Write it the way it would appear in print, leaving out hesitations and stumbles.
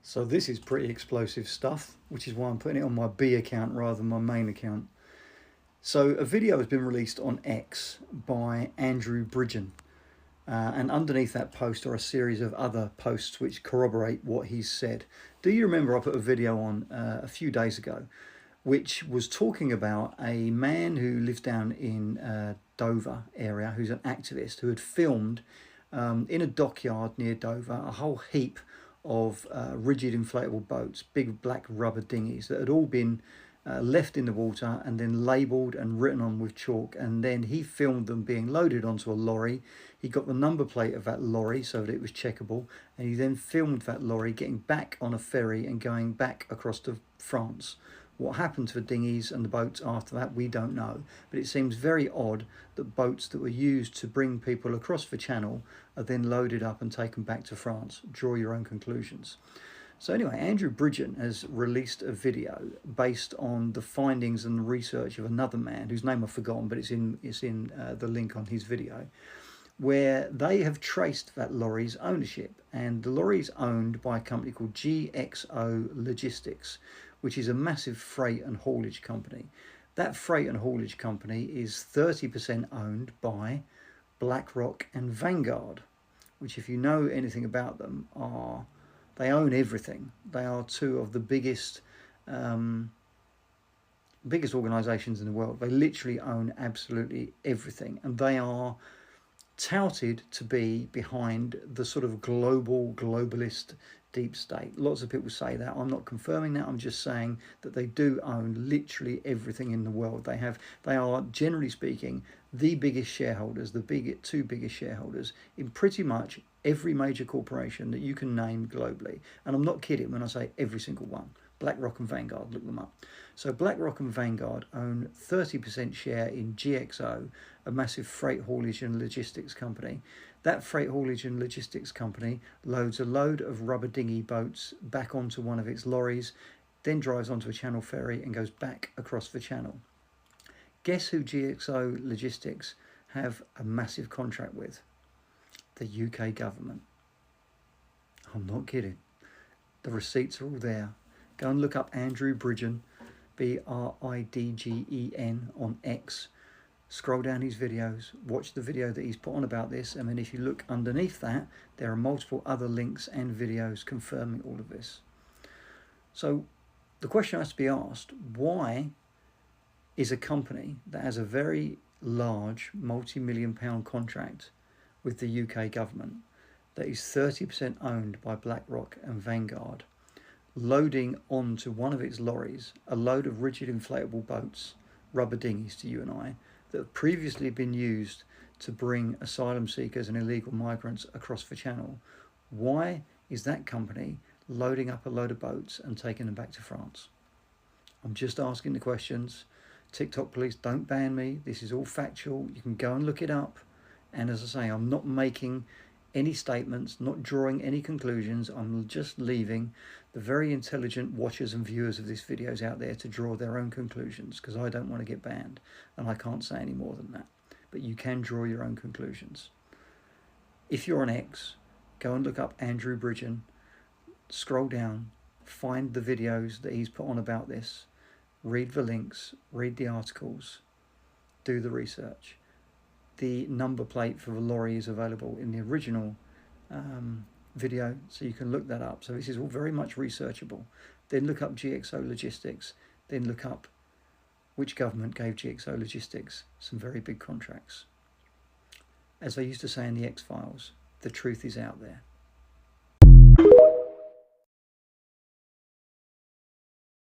So this is pretty explosive stuff, which is why I'm putting it on my B account rather than my main account. So a video has been released on X by Andrew Bridgen, and underneath that post are a series of other posts which corroborate what he's said. Do you remember I put a video on a few days ago which was talking about a man who lives down in Dover area, who's an activist, who had filmed in a dockyard near Dover a whole heap of rigid inflatable boats, big black rubber dinghies that had all been left in the water and then labelled and written on with chalk, and then he filmed them being loaded onto a lorry. He got the number plate of that lorry so that it was checkable, and he then filmed that lorry getting back on a ferry and going back across to France. What happened to the dinghies and the boats after that, we don't know, but it seems very odd that boats that were used to bring people across the channel are then loaded up and taken back to France. Draw your own conclusions. So anyway, Andrew Bridgen has released a video based on the findings and the research of another man whose name I've forgotten, but it's in the link on his video, where they have traced that lorry's ownership, and the lorry is owned by a company called GXO Logistics, which is a massive freight and haulage company. That freight and haulage company is 30% owned by BlackRock and Vanguard, which, if you know anything about them, they own everything. They are two of the biggest organisations in the world. They literally own absolutely everything, and they are touted to be behind the sort of globalist deep state. Lots of people say that. I'm not confirming that. I'm just saying that they do own literally everything in the world. They are, generally speaking, the biggest shareholders, the two biggest shareholders in pretty much every major corporation that you can name globally. And I'm not kidding when I say every single one. BlackRock and Vanguard, look them up. So BlackRock and Vanguard own 30% share in GXO, a massive freight haulage and logistics company. That freight haulage and logistics company loads a load of rubber dinghy boats back onto one of its lorries, then drives onto a channel ferry and goes back across the channel. Guess who GXO Logistics have a massive contract with? The UK government. I'm not kidding. The receipts are all there. Go and look up Andrew Bridgen, Bridgen, on X. Scroll down his videos, watch the video that he's put on about this, and then if you look underneath that, there are multiple other links and videos confirming all of this. So the question has to be asked, why is a company that has a very large multi-million pound contract with the UK government, that is 30% owned by BlackRock and Vanguard, loading onto one of its lorries a load of rigid inflatable boats, rubber dinghies to you and I, that have previously been used to bring asylum seekers and illegal migrants across the channel? Why is that company loading up a load of boats and taking them back to France? I'm just asking the questions. TikTok police, don't ban me. This is all factual. You can go and look it up. And as I say, I'm not making any statements, not drawing any conclusions. I'm just leaving the very intelligent watchers and viewers of these videos out there to draw their own conclusions, because I don't want to get banned, and I can't say any more than that. But you can draw your own conclusions. If you're on X, go and look up Andrew Bridgen, scroll down, find the videos that he's put on about this, read the links, read the articles, do the research. The number plate for the lorry is available in the original video, so you can look that up. So this is all very much researchable. Then look up GXO Logistics, then look up which government gave GXO Logistics some very big contracts. As they used to say in the X-Files, the truth is out there.